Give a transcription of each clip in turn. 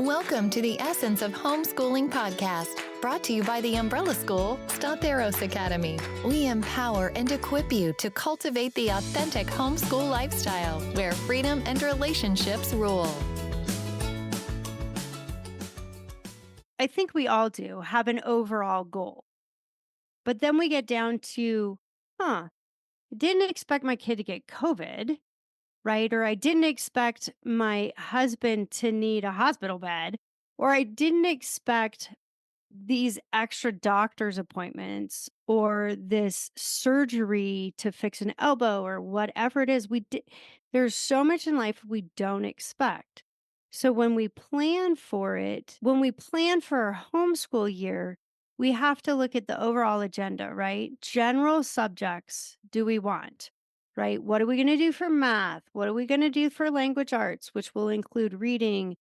Welcome to the Essence of Homeschooling podcast, brought to you by the umbrella school, Stateros Academy. We empower and equip you to cultivate the authentic homeschool lifestyle where freedom and relationships rule. I think we all do have an overall goal. But then we get down to, I didn't expect my kid to get COVID, right? Or I didn't expect my husband to need a hospital bed, or I didn't expect these extra doctor's appointments or this surgery to fix an elbow or whatever it is. There's so much in life we don't expect. So when we plan for it, when we plan for our homeschool year, we have to look at the overall agenda, right? General subjects do we want, right? What are we going to do for math? What are we going to do for language arts, which will include reading,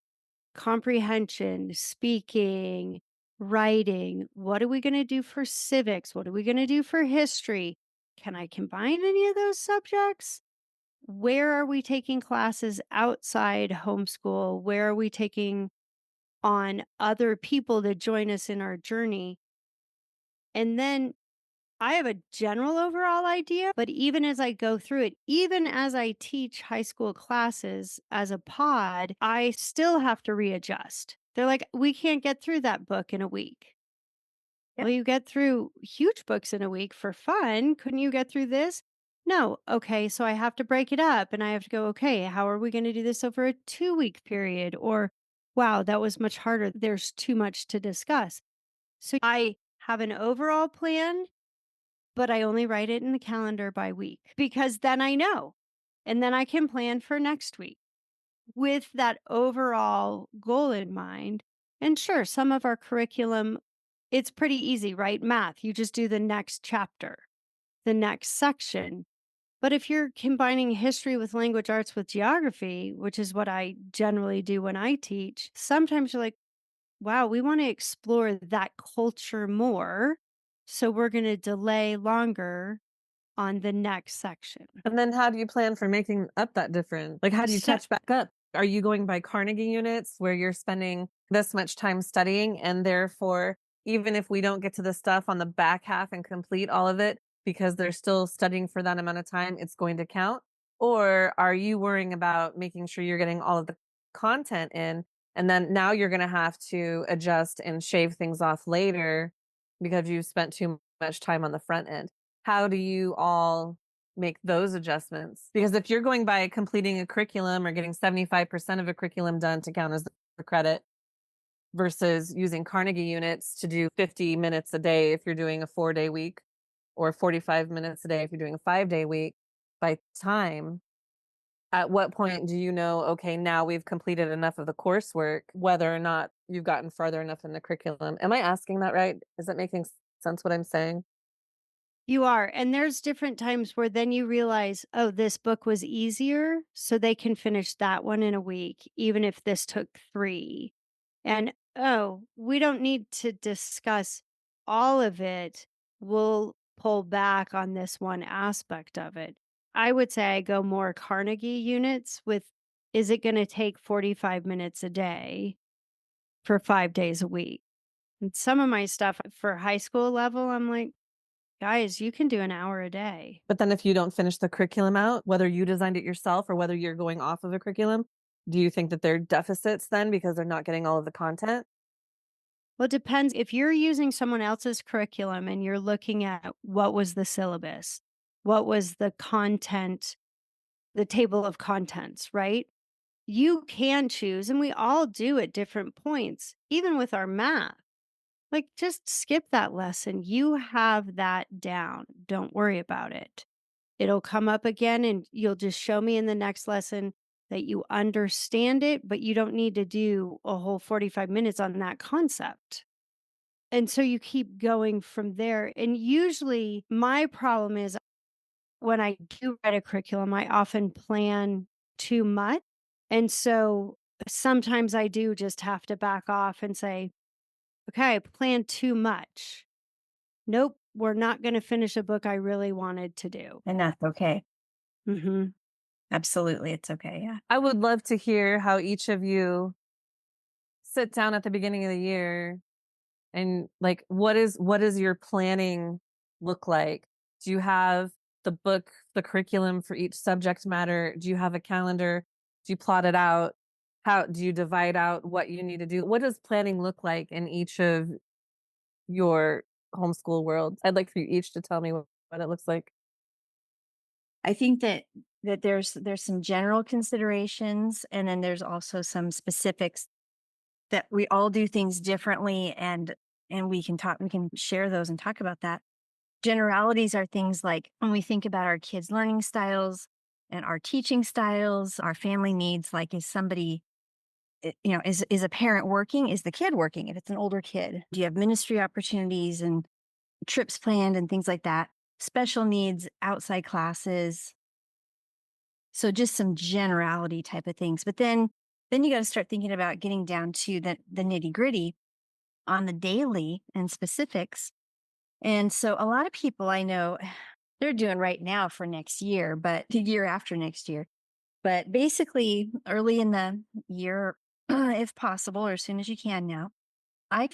comprehension, speaking, writing? What are we going to do for civics? What are we going to do for history? Can I combine any of those subjects? Where are we taking classes outside homeschool? Where are we taking on other people to join us in our journey? And then I have a general overall idea, but even as I go through it, even as I teach high school classes as a pod, I still have to readjust. They're like, we can't get through that book in a week. Yep. Well, you get through huge books in a week for fun. Couldn't you get through this? No. Okay. So I have to break it up and I have to go, okay, how are we going to do this over a 2-week period? Or, wow, that was much harder. There's too much to discuss. So I have an overall plan, but I only write it in the calendar by week because then I know. And then I can plan for next week with that overall goal in mind. And sure, some of our curriculum, it's pretty easy, right? Math, you just do the next chapter, the next section. But if you're combining history with language arts with geography, which is what I generally do when I teach, sometimes you're like, wow, we want to explore that culture more. So we're going to delay longer on the next section. And then how do you plan for making up that difference? Like, how do you So, catch back up? Are you going by Carnegie units where you're spending this much time studying and therefore, even if we don't get to the stuff on the back half and complete all of it because they're still studying for that amount of time, it's going to count? Or are you worrying about making sure you're getting all of the content in and then now you're going to have to adjust and shave things off later because you've spent too much time on the front end? How do you all make those adjustments? Because if you're going by completing a curriculum or getting 75% of a curriculum done to count as the credit versus using Carnegie units to do 50 minutes a day if you're doing a 4-day week or 45 minutes a day if you're doing a 5-day week, by time, at what point do you know, okay, now we've completed enough of the coursework, whether or not you've gotten further enough in the curriculum? Am I asking that right? Is that making sense what I'm saying? you are. And there's different times where then you realize, oh, this book was easier. So they can finish that one in a week, even if this took 3. And oh, we don't need to discuss all of it. We'll pull back on this one aspect of it. I would say I go more Carnegie units with, is it going to take 45 minutes a day for 5 days a week? And some of my stuff for high school level, I'm like, guys, you can do an hour a day. But then if you don't finish the curriculum out, whether you designed it yourself or whether you're going off of a curriculum, do you think that there are deficits then because they're not getting all of the content? Well, it depends. If you're using someone else's curriculum and you're looking at what was the syllabus, what was the content, the table of contents, right? You can choose, and we all do at different points, even with our math. Like, just skip that lesson. You have that down. Don't worry about it. It'll come up again, and you'll just show me in the next lesson that you understand it, but you don't need to do a whole 45 minutes on that concept. And so you keep going from there. And usually my problem is when I do write a curriculum, I often plan too much. And so sometimes I do just have to back off and say, okay, I planned too much. Nope, we're not going to finish a book I really wanted to do. And that's okay. Hmm. Absolutely. It's okay. Yeah. I would love to hear how each of you sit down at the beginning of the year and like, what is your planning look like? Do you have the book, the curriculum for each subject matter? Do you have a calendar? Do you plot it out? How do you divide out what you need to do? What does planning look like in each of your homeschool worlds? I'd like for you each to tell me what it looks like. I think that there's some general considerations, and then there's also some specifics that we all do things differently, and we can share those and talk about that. Generalities are things like when we think about our kids' learning styles and our teaching styles, our family needs, like is somebody is a parent working? Is the kid working if it's an older kid? Do you have ministry opportunities and trips planned and things like that? Special needs, outside classes. So just some generality type of things. But then you got to start thinking about getting down to the nitty-gritty on the daily and specifics. And so a lot of people I know they're doing right now for next year, but the year after next year. But basically early in the year, if possible, or as soon as you can now, I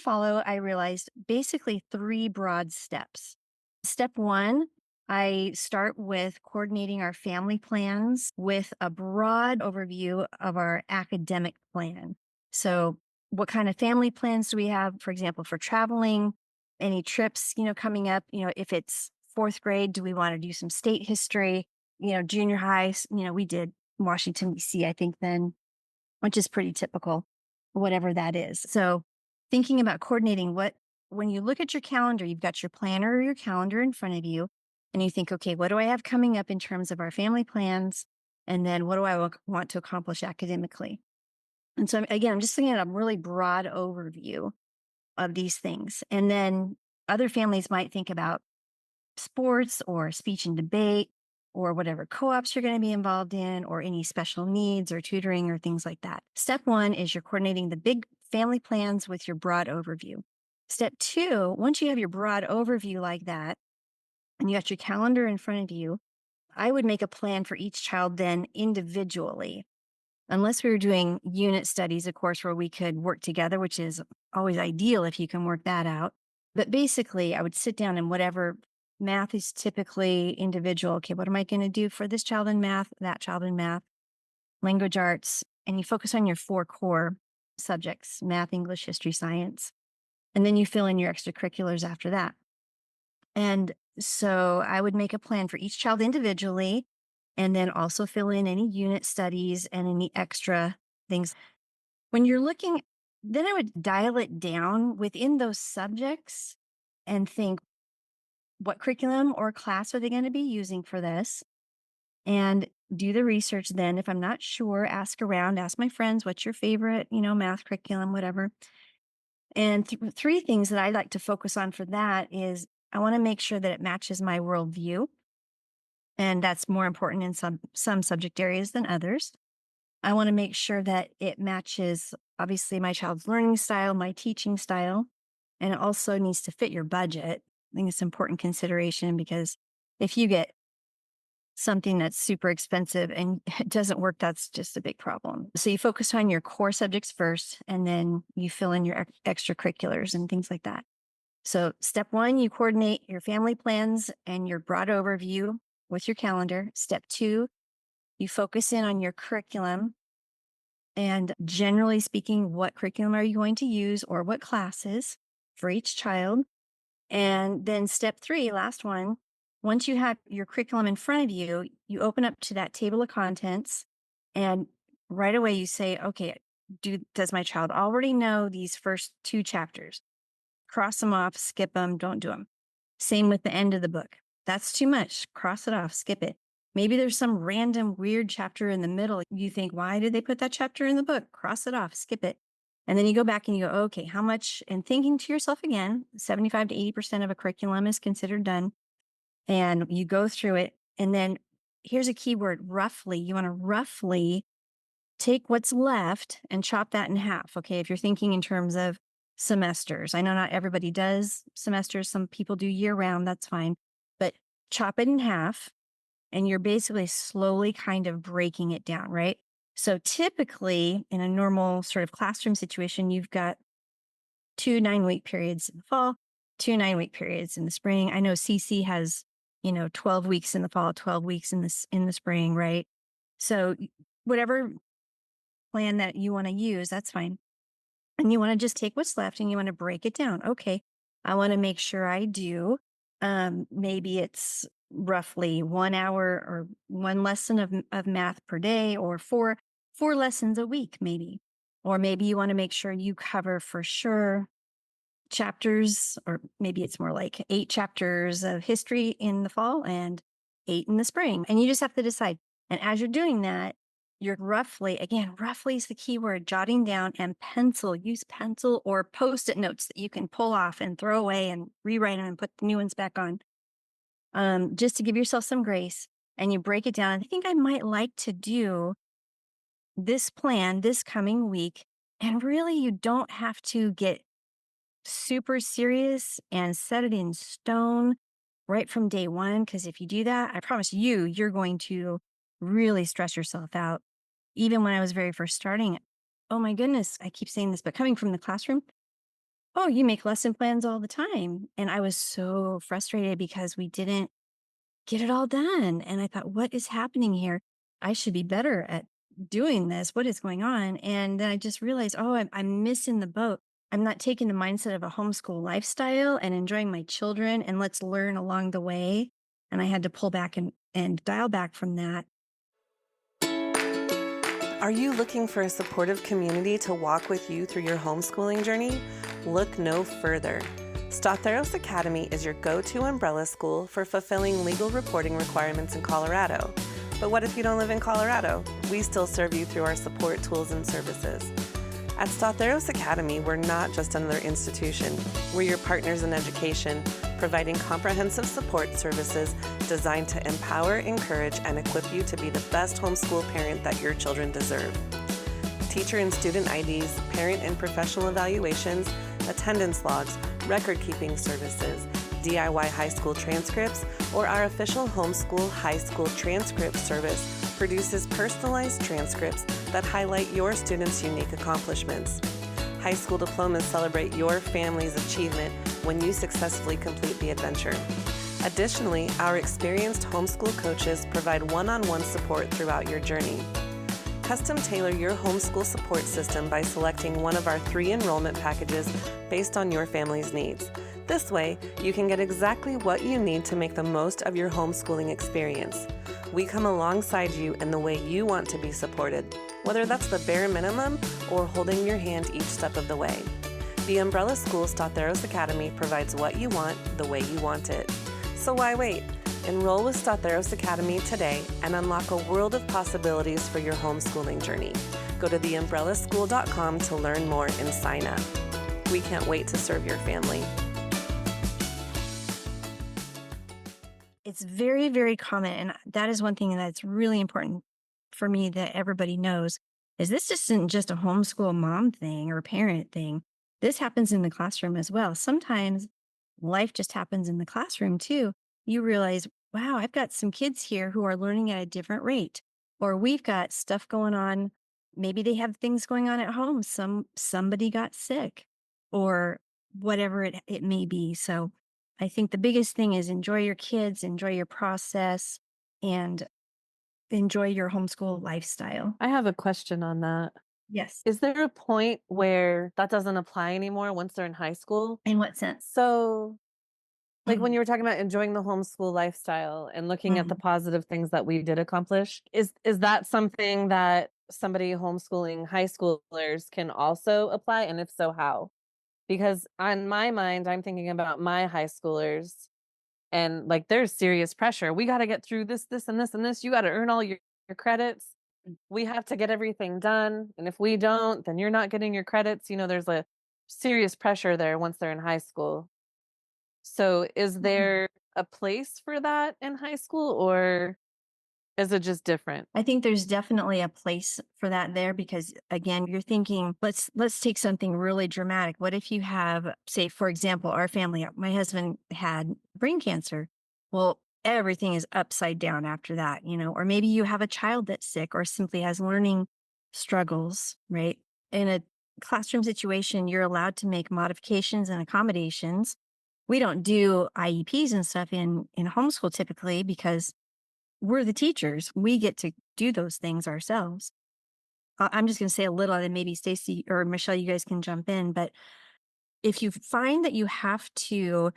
realized basically three broad steps. Step one, I start with coordinating our family plans with a broad overview of our academic plan. So, what kind of family plans do we have, for example, for traveling, any trips, coming up, if it's fourth grade, do we want to do some state history, junior high, we did Washington, D.C., I think then, which is pretty typical, whatever that is. So, thinking about coordinating when you look at your calendar, you've got your planner or your calendar in front of you, and you think, okay, what do I have coming up in terms of our family plans? And then what do I want to accomplish academically? And so, again, I'm just thinking at a really broad overview of these things. And then other families might think about sports or speech and debate or whatever co-ops you're going to be involved in or any special needs or tutoring or things like that. Step one is you're coordinating the big family plans with your broad overview. Step two, once you have your broad overview like that, and you got your calendar in front of you, I would make a plan for each child then individually. Unless we were doing unit studies, of course, where we could work together, which is always ideal if you can work that out. But basically, I would sit down and whatever math is typically individual. Okay, what am I going to do for this child in math, that child in math, language arts, and you focus on your four core subjects, math, English, history, science. And then you fill in your extracurriculars after that. And so I would make a plan for each child individually and then also fill in any unit studies and any extra things. When you're looking, then I would dial it down within those subjects and think, what curriculum or class are they going to be using for this? And do the research then. If I'm not sure, ask around, ask my friends, what's your favorite, math curriculum, whatever. And three things that I like to focus on for that is I want to make sure that it matches my worldview. And that's more important in some subject areas than others. I want to make sure that it matches, obviously, my child's learning style, my teaching style, and it also needs to fit your budget. I think it's an important consideration because if you get something that's super expensive and it doesn't work, that's just a big problem. So you focus on your core subjects first, and then you fill in your extracurriculars and things like that. So step one, you coordinate your family plans and your broad overview with your calendar. Step two, you focus in on your curriculum. And generally speaking, what curriculum are you going to use or what classes for each child? And then step three, last one, once you have your curriculum in front of you, you open up to that table of contents and right away you say, okay, does my child already know these first two chapters? Cross them off, skip them, don't do them. Same with the end of the book. That's too much. Cross it off, skip it. Maybe there's some random weird chapter in the middle. You think, why did they put that chapter in the book? Cross it off, skip it. And then you go back and you go, okay, how much? And thinking to yourself again, 75 to 80% of a curriculum is considered done. And you go through it. And then here's a key word, roughly. You want to roughly take what's left and chop that in half. Okay. If you're thinking in terms of semesters, I know not everybody does semesters. Some people do year round. That's fine. But chop it in half. And you're basically slowly kind of breaking it down, right? So typically in a normal sort of classroom situation, you've got 2 9-week periods in the fall, 2 9-week periods in the spring. I know CC has, 12 weeks in the fall, 12 weeks in the spring, right? So whatever plan that you want to use, that's fine. And you want to just take what's left and you want to break it down. Okay, I want to make sure I do. Maybe it's roughly 1 hour or one lesson of math per day, or four lessons a week, maybe. Or maybe you want to make sure you cover for sure chapters, or maybe it's more like 8 chapters of history in the fall and 8 in the spring. And you just have to decide. And as you're doing that, you're roughly is the key word, jotting down, and use pencil or post-it notes that you can pull off and throw away and rewrite them and put the new ones back on. Just to give yourself some grace, and you break it down. I think I might like to do this plan this coming week. And really, you don't have to get super serious and set it in stone right from day one. Because if you do that, I promise you're going to really stress yourself out. Even when I was very first starting, oh my goodness, I keep saying this, but coming from the classroom, oh, you make lesson plans all the time. And I was so frustrated because we didn't get it all done. And I thought, what is happening here? I should be better at doing this. What is going on? And then I just realized, oh, I'm missing the boat. I'm not taking the mindset of a homeschool lifestyle and enjoying my children, and let's learn along the way. And I had to pull back and dial back from that. Are you looking for a supportive community to walk with you through your homeschooling journey? Look no further. Statheros Academy is your go-to umbrella school for fulfilling legal reporting requirements in Colorado. But what if you don't live in Colorado? We still serve you through our support tools and services. At Statheros Academy, we're not just another institution. We're your partners in education, providing comprehensive support services designed to empower, encourage, and equip you to be the best homeschool parent that your children deserve. Teacher and student IDs, parent and professional evaluations, attendance logs, record-keeping services, DIY high school transcripts, or our official homeschool high school transcript service produces personalized transcripts that highlight your students' unique accomplishments. High school diplomas celebrate your family's achievement when you successfully complete the adventure. Additionally, our experienced homeschool coaches provide one-on-one support throughout your journey. Custom tailor your homeschool support system by selecting one of our 3 enrollment packages based on your family's needs. This way, you can get exactly what you need to make the most of your homeschooling experience. We come alongside you in the way you want to be supported, whether that's the bare minimum or holding your hand each step of the way. The Umbrella School Statheros Academy provides what you want the way you want it. So why wait? Enroll with Statheros Academy today and unlock a world of possibilities for your homeschooling journey. Go to theumbrellaschool.com to learn more and sign up. We can't wait to serve your family. It's very, very common. And that is one thing that's really important for me that everybody knows, is this isn't just a homeschool mom thing or parent thing. This happens in the classroom as well. Sometimes life just happens in the classroom too. You realize, wow, I've got some kids here who are learning at a different rate, or we've got stuff going on. Maybe they have things going on at home. Somebody got sick, or whatever it may be. So I think the biggest thing is enjoy your kids, enjoy your process, and enjoy your homeschool lifestyle. I have a question on that. Yes. Is there a point where that doesn't apply anymore once they're in high school? In what sense? So, like when you were talking about enjoying the homeschool lifestyle and looking at the positive things that we did accomplish, is that something that somebody homeschooling high schoolers can also apply? And if so, how? Because on my mind, I'm thinking about my high schoolers, and like there's serious pressure. We got to get through this, and this, and this. You got to earn all your credits. We have to get everything done. And if we don't, then you're not getting your credits. There's a serious pressure there once they're in high school. So is there a place for that in high school, or is it just different? I think there's definitely a place for that there, because again, you're thinking, let's take something really dramatic. What if you have, say, for example, our family, my husband had brain cancer. Well, everything is upside down after that, or maybe you have a child that's sick or simply has learning struggles, right? In a classroom situation, you're allowed to make modifications and accommodations. We don't do IEPs and stuff in homeschool typically because we're the teachers. We get to do those things ourselves. I'm just going to say a little, and maybe Stacy or Michelle, you guys can jump in. But if you find that you have to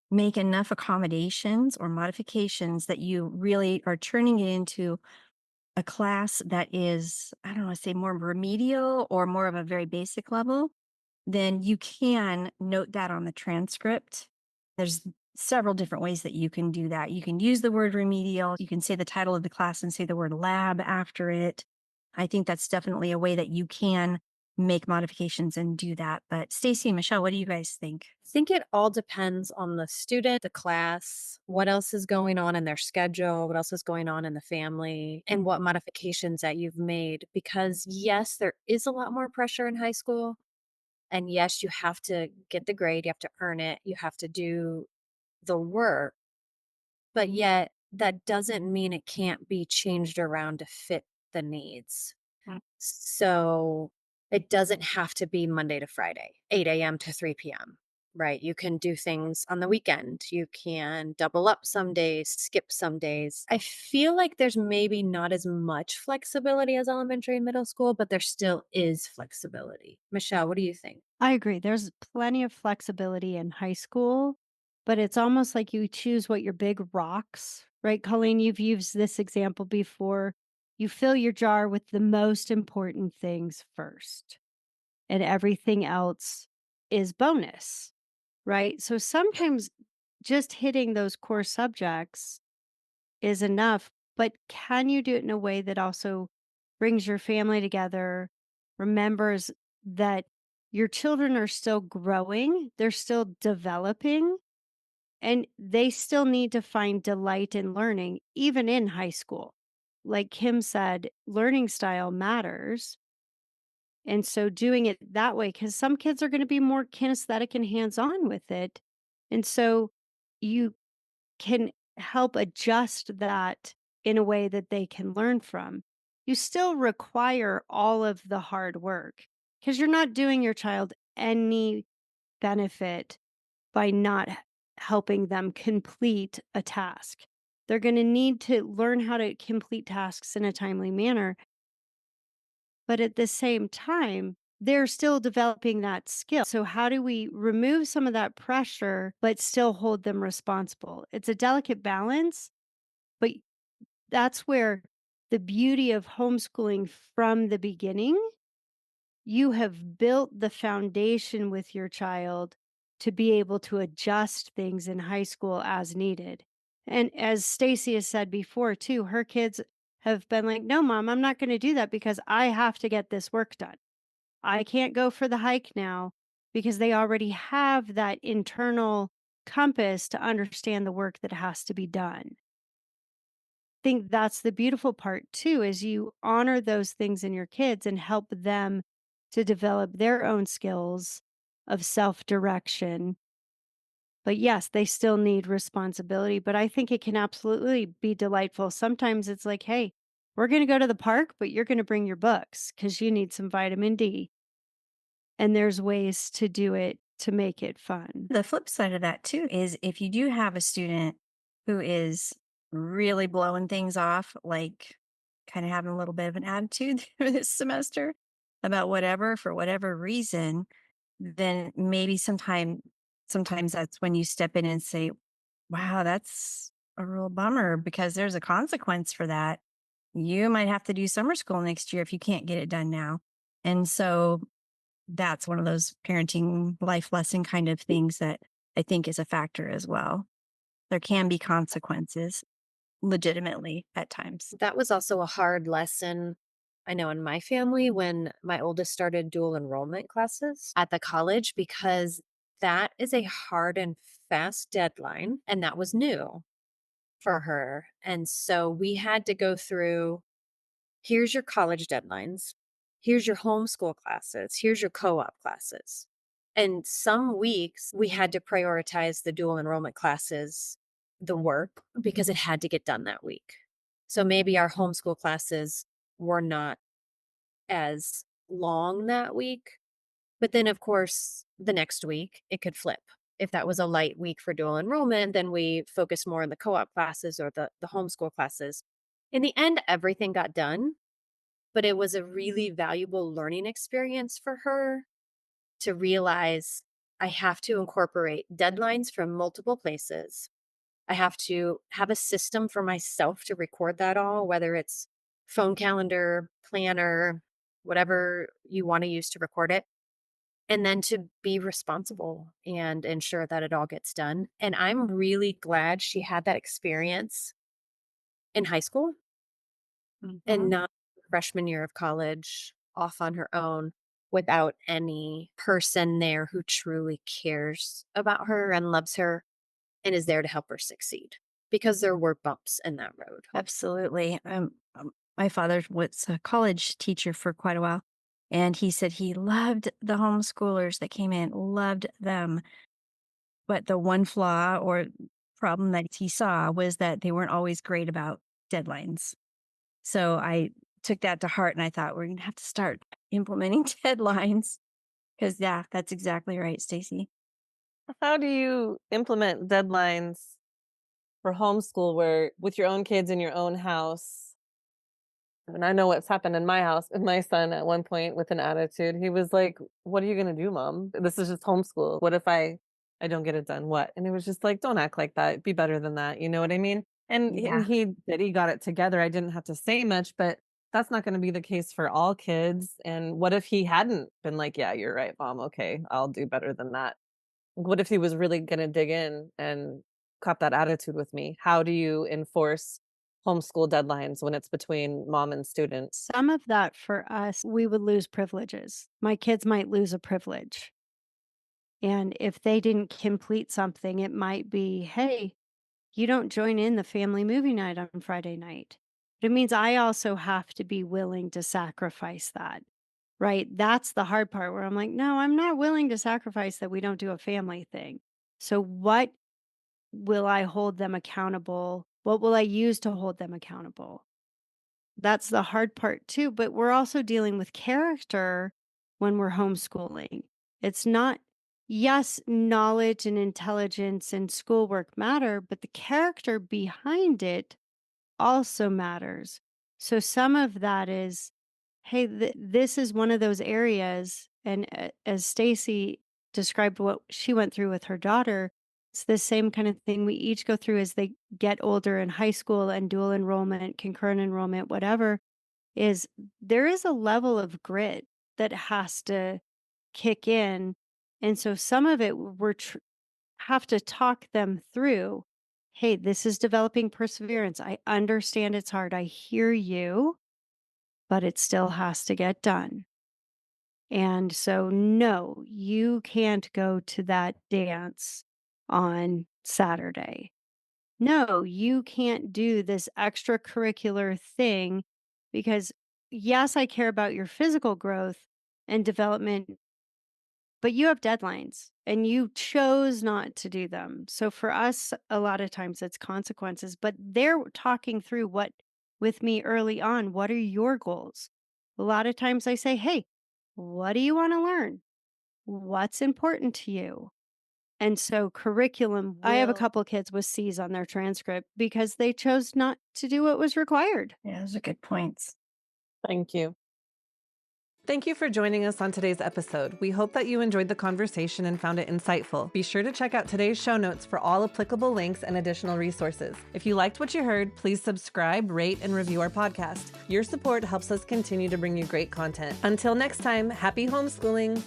make enough accommodations or modifications that you really are turning it into a class that is, I don't want to say more remedial or more of a very basic level, then you can note that on the transcript. There's several different ways that you can do that. You can use the word remedial. You can say the title of the class and say the word lab after it. I think that's definitely a way that you can make modifications and do that. But Stacy and Michelle, what do you guys think? I think it all depends on the student, the class, what else is going on in their schedule, what else is going on in the family, and what modifications that you've made. Because, yes, there is a lot more pressure in high school. And yes, you have to get the grade, you have to earn it, you have to do the work. But yet, that doesn't mean it can't be changed around to fit the needs. Mm. So it doesn't have to be Monday to Friday, 8 a.m. to 3 p.m., right? You can do things on the weekend. You can double up some days, skip some days. I feel like there's maybe not as much flexibility as elementary and middle school, but there still is flexibility. Michelle, what do you think? I agree. There's plenty of flexibility in high school, but it's almost like you choose what your big rocks, right? Colleen, you've used this example before. You fill your jar with the most important things first, and everything else is bonus, right? So sometimes just hitting those core subjects is enough, but can you do it in a way that also brings your family together, remembers that your children are still growing, they're still developing, and they still need to find delight in learning, even in high school. Like Kim said, learning style matters. And so doing it that way, because some kids are going to be more kinesthetic and hands on with it. And so you can help adjust that in a way that they can learn from. You still require all of the hard work because you're not doing your child any benefit by not helping them complete a task. They're going to need to learn how to complete tasks in a timely manner. But at the same time, they're still developing that skill. So, how do we remove some of that pressure, but still hold them responsible? It's a delicate balance, but that's where the beauty of homeschooling from the beginning, you have built the foundation with your child to be able to adjust things in high school as needed. And as Stacy has said before, too, her kids have been like, no, mom, I'm not going to do that because I have to get this work done. I can't go for the hike now because they already have that internal compass to understand the work that has to be done. Think that's the beautiful part too, is you honor those things in your kids and help them to develop their own skills of self-direction. But yes, they still need responsibility, but I think it can absolutely be delightful. Sometimes it's like, hey, we're going to go to the park, but you're going to bring your books because you need some vitamin D. And there's ways to do it to make it fun. The flip side of that too is if you do have a student who is really blowing things off, like kind of having a little bit of an attitude this semester about whatever for whatever reason, then maybe sometimes that's when you step in and say, wow, that's a real bummer because there's a consequence for that. You might have to do summer school next year if you can't get it done now. And so that's one of those parenting life lesson kind of things that I think is a factor as well. There can be consequences legitimately at times. That was also a hard lesson, I know, in my family when my oldest started dual enrollment classes at the college, because that is a hard and fast deadline. And that was new for her. And so we had to go through, here's your college deadlines, here's your homeschool classes, here's your co op classes. And some weeks we had to prioritize the dual enrollment classes, the work, because it had to get done that week. So maybe our homeschool classes were not as long that week. But then, of course, the next week it could flip. If that was a light week for dual enrollment, then we focus more on the co-op classes or the homeschool classes. In the end, everything got done, but it was a really valuable learning experience for her to realize I have to incorporate deadlines from multiple places. I have to have a system for myself to record that all, whether it's phone calendar, planner, whatever you want to use to record it, and then to be responsible and ensure that it all gets done. And I'm really glad she had that experience in high school and not freshman year of college off on her own without any person there who truly cares about her and loves her and is there to help her succeed, because there were bumps in that road. Absolutely. My father was a college teacher for quite a while, and he said he loved the homeschoolers that came in, loved them. But the one flaw or problem that he saw was that they weren't always great about deadlines. So I took that to heart, and I thought we're going to have to start implementing deadlines because, yeah, that's exactly right, Stacy. How do you implement deadlines for homeschool where with your own kids in your own house? And I know what's happened in my house. And my son at one point with an attitude, he was like, "What are you going to do, mom? This is just homeschool. What if I don't get it done? What?" And it was just like, "Don't act like that. Be better than that." You know what I mean? And Yeah. he got it together. I didn't have to say much, but that's not going to be the case for all kids. And what if he hadn't been like, "Yeah, you're right, mom. Okay, I'll do better than that." What if he was really gonna dig in and cop that attitude with me? How do you enforce homeschool deadlines when it's between mom and student? Some of that for us, we would lose privileges. My kids might lose a privilege. And if they didn't complete something, it might be, hey, you don't join in the family movie night on Friday night. But it means I also have to be willing to sacrifice that, right? That's the hard part where I'm like, no, I'm not willing to sacrifice that we don't do a family thing. So, what will I hold them accountable? What will I use to hold them accountable? That's the hard part too, but we're also dealing with character when we're homeschooling. It's not, yes, knowledge and intelligence and schoolwork matter, but the character behind it also matters. So some of that is, hey, this is one of those areas, and as Stacy described what she went through with her daughter, it's the same kind of thing we each go through as they get older in high school and dual enrollment, concurrent enrollment, whatever, is there is a level of grit that has to kick in. And so some of it have to talk them through. Hey, this is developing perseverance. I understand it's hard. I hear you, but it still has to get done. And so, no, you can't go to that dance on Saturday. No, you can't do this extracurricular thing because, yes, I care about your physical growth and development, but you have deadlines and you chose not to do them. So for us, a lot of times it's consequences, but they're talking through what with me early on. What are your goals? A lot of times I say, hey, what do you want to learn? What's important to you? And so curriculum, I have a couple kids with C's on their transcript because they chose not to do what was required. Yeah, those are good points. Thank you. Thank you for joining us on today's episode. We hope that you enjoyed the conversation and found it insightful. Be sure to check out today's show notes for all applicable links and additional resources. If you liked what you heard, please subscribe, rate, and review our podcast. Your support helps us continue to bring you great content. Until next time, happy homeschooling.